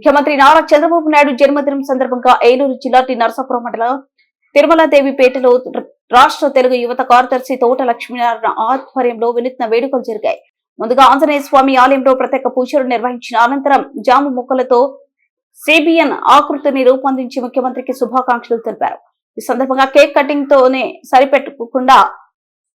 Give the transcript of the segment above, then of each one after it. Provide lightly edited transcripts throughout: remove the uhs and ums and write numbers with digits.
ముఖ్యమంత్రి నారా చంద్రబాబు నాయుడు జన్మదినం సందర్భంగా ఏలూరు జిల్లా టి నరసాపురం మండలం తిరుమలదేవిపేటలో రాష్ట్ర తెలుగు యువత కార్యదర్శి తోట లక్ష్మీనారాయణ ఆధ్వర్యంలో వినూత్న వేడుకలు జరిగాయి. ముందుగా ఆంజనేయ స్వామి ఆలయంలో ప్రత్యేక పూజలు నిర్వహించిన అనంతరం జాము మొక్కలతో సిబిఎన్ ఆకృతిని రూపొందించి ముఖ్యమంత్రికి శుభాకాంక్షలు తెలిపారు. ఈ సందర్భంగా కేక్ కటింగ్ తోనే సరిపెట్టకుండా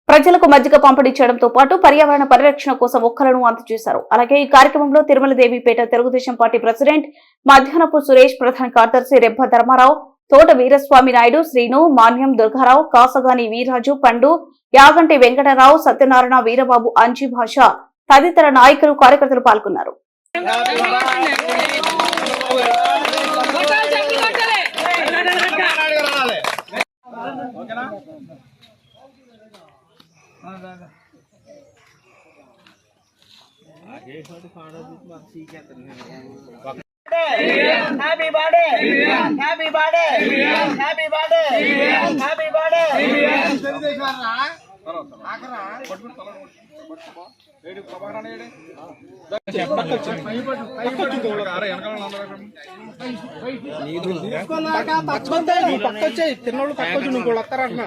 ప్రజలకు మజ్జిగ పంపిణీ చేయడంతో పాటు పర్యావరణ పరిరక్షణ కోసం మొక్కలను అందజేశారు. అలాగే ఈ కార్యక్రమంలో తిరుమలదేవిపేట తెలుగుదేశం పార్టీ ప్రెసిడెంట్ మధ్యాహ్నపు సురేష్, ప్రధాన కార్యదర్శి రెబ్బ ధర్మారావు, తోట వీరస్వామి నాయుడు, శ్రీను, మాన్యం దుర్గారావు, కాసగాని వీర్రాజు, పండు, యాగంటి వెంకటరావు, సత్యనారాయణ, వీరబాబు, అంజీ భాష తదితర నాయకులు, కార్యకర్తలు పాల్గొన్నారు. Happy birthday! Happy birthday! Happy birthday! Happy birthday! తిన్నోళ్ళు తక్కువ ఇంకోళ్ళు వస్తారంటున్నా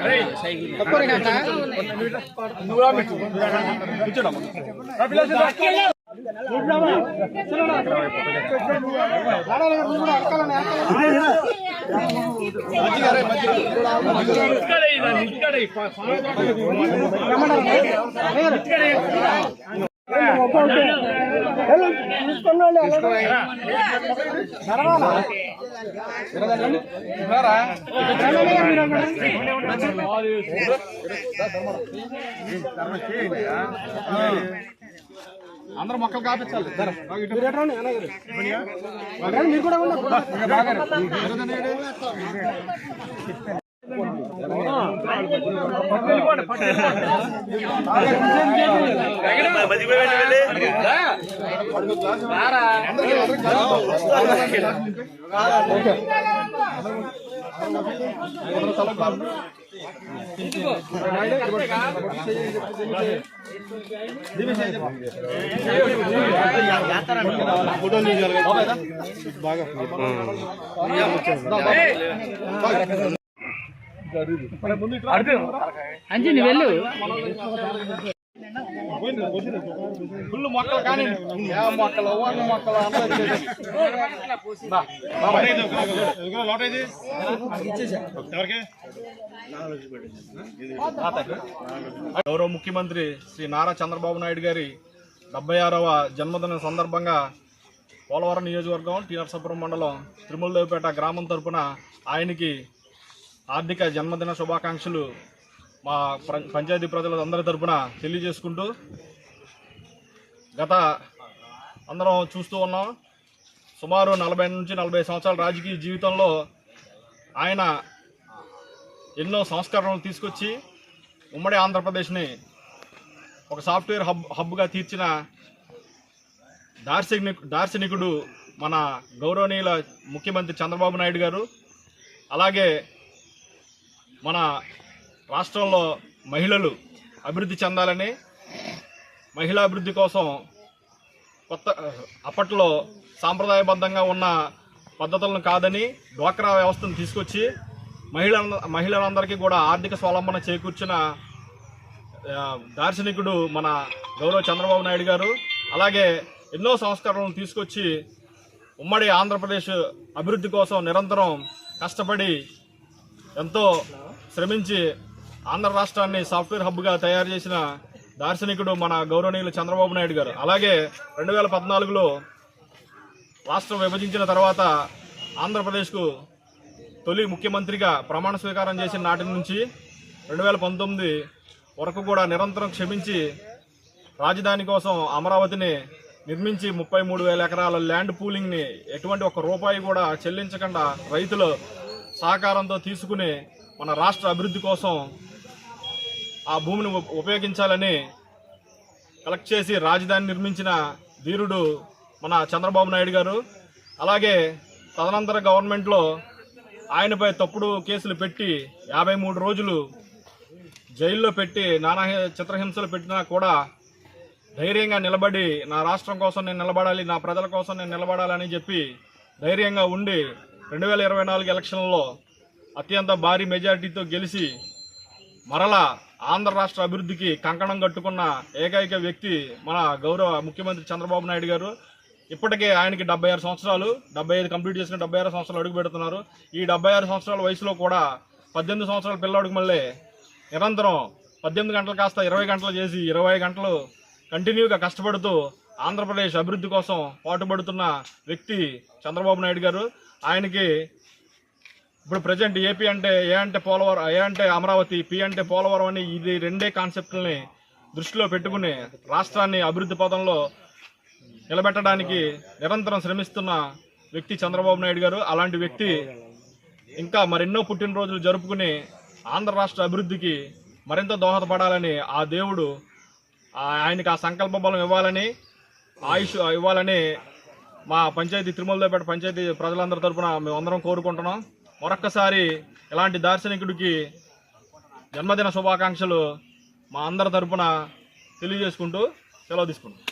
అందరూ మొక్కలు కాపించాలి. మీరు కూడా అంజని వెళ్ళు ఫుల్ మొక్కలు కానీ మొక్కలు మొక్కలు గౌరవ ముఖ్యమంత్రి శ్రీ నారా చంద్రబాబు నాయుడు గారి 76వ జన్మదిన సందర్భంగా పోలవరం నియోజకవర్గం టి నరసాపురం మండలం తిరుమలదేవిపేట గ్రామం తరపున ఆయనకి ఆర్థిక జన్మదిన శుభాకాంక్షలు మా పంచాయతీ ప్రజలందరి తరపున తెలియజేసుకుంటూ, గత అందరం చూస్తూ ఉన్నాం, సుమారు 40 నుంచి 40 సంవత్సరాల రాజకీయ జీవితంలో ఆయన ఎన్నో సంస్కరణలు తీసుకొచ్చి ఉమ్మడి ఆంధ్రప్రదేశ్ని ఒక సాఫ్ట్వేర్ హబ్గా తీర్చిన దార్శనికుడు మన గౌరవనీయుల ముఖ్యమంత్రి చంద్రబాబు నాయుడు గారు. అలాగే మన రాష్ట్రంలో మహిళలు అభివృద్ధి చెందాలని, మహిళా అభివృద్ధి కోసం అప్పట్లో సాంప్రదాయబద్ధంగా ఉన్న పద్ధతులను కాదని డ్వాక్రా వ్యవస్థను తీసుకొచ్చి మహిళలందరికీ కూడా ఆర్థిక స్వావలంబన చేకూర్చిన దార్శనికుడు మన గౌరవ చంద్రబాబు నాయుడు గారు. అలాగే ఎన్నో సంస్కరణలు తీసుకొచ్చి ఉమ్మడి ఆంధ్రప్రదేశ్ అభివృద్ధి కోసం నిరంతరం కష్టపడి ఎంతో శ్రమించి ఆంధ్ర రాష్ట్రాన్ని సాఫ్ట్వేర్ హబ్గా తయారు చేసిన దార్శనికుడు మన గౌరవనీయులు చంద్రబాబు నాయుడు గారు. అలాగే 2014లో రాష్ట్రం విభజించిన తర్వాత ఆంధ్రప్రదేశ్కు తొలి ముఖ్యమంత్రిగా ప్రమాణ స్వీకారం చేసిన నాటి నుంచి 2019 వరకు కూడా నిరంతరం శ్రమించి రాజధాని కోసం అమరావతిని నిర్మించి 33,000 ఎకరాల ల్యాండ్ పూలింగ్ని ఎటువంటి ఒక్క రూపాయి కూడా చెల్లించకుండా రైతుల సహకారంతో తీసుకుని మన రాష్ట్ర అభివృద్ధి కోసం ఆ భూమిని ఉపయోగించాలని కలెక్ట్ చేసి రాజధాని నిర్మించిన ధీరుడు మన చంద్రబాబు నాయుడు గారు. అలాగే తదనంతర గవర్నమెంట్లో ఆయనపై తప్పుడు కేసులు పెట్టి 53 రోజులు జైల్లో పెట్టి నానా చిత్రహింసలు పెట్టినా కూడా ధైర్యంగా నిలబడి నా రాష్ట్రం కోసం నేను నిలబడాలి, నా ప్రజల కోసం నేను నిలబడాలని చెప్పి ధైర్యంగా ఉండి 2024 ఎలక్షన్లలో అత్యంత భారీ మెజారిటీతో గెలిచి మరలా ఆంధ్ర రాష్ట్ర అభివృద్ధికి కంకణం కట్టుకున్న ఏకైక వ్యక్తి మన గౌరవ ముఖ్యమంత్రి చంద్రబాబు నాయుడు గారు. ఇప్పటికే ఆయనకి 76 సంవత్సరాలు, 75 కంప్లీట్ చేసిన 76 సంవత్సరాలు అడుగు పెడుతున్నారు. ఈ 76 సంవత్సరాల వయసులో కూడా 18 సంవత్సరాల పిల్లాడికి మళ్ళీ నిరంతరం 18 గంటలు కాస్త 20 గంటలు చేసి 20 గంటలు కంటిన్యూగా కష్టపడుతూ ఆంధ్రప్రదేశ్ అభివృద్ధి కోసం పాటుపడుతున్న వ్యక్తి చంద్రబాబు నాయుడు గారు. ఆయనకి ఇప్పుడు ప్రజెంట్ ఏపీ అంటే ఏ అంటే పోలవరం, ఏ అంటే అమరావతి, పి అంటే పోలవరం అని ఇది రెండే కాన్సెప్ట్లని దృష్టిలో పెట్టుకుని రాష్ట్రాన్ని అభివృద్ధి పథంలో నిలబెట్టడానికి నిరంతరం శ్రమిస్తున్న వ్యక్తి చంద్రబాబు నాయుడు గారు. అలాంటి వ్యక్తి ఇంకా మరెన్నో పుట్టినరోజులు జరుపుకుని ఆంధ్ర రాష్ట్ర అభివృద్ధికి మరింత దోహదపడాలని ఆ దేవుడు ఆయనకి ఆ సంకల్ప బలం ఇవ్వాలని, ఆయుష్ ఇవ్వాలని మా పంచాయతీ తిరుమలదేపేట పంచాయతీ ప్రజలందరి తరపున మేమందరం కోరుకుంటున్నాం. మరొక్కసారి ఇలాంటి దార్శనికుడికి జన్మదిన శుభాకాంక్షలు మా అందరి తరపున తెలియజేసుకుంటూ సెలవు తీసుకుంటాం.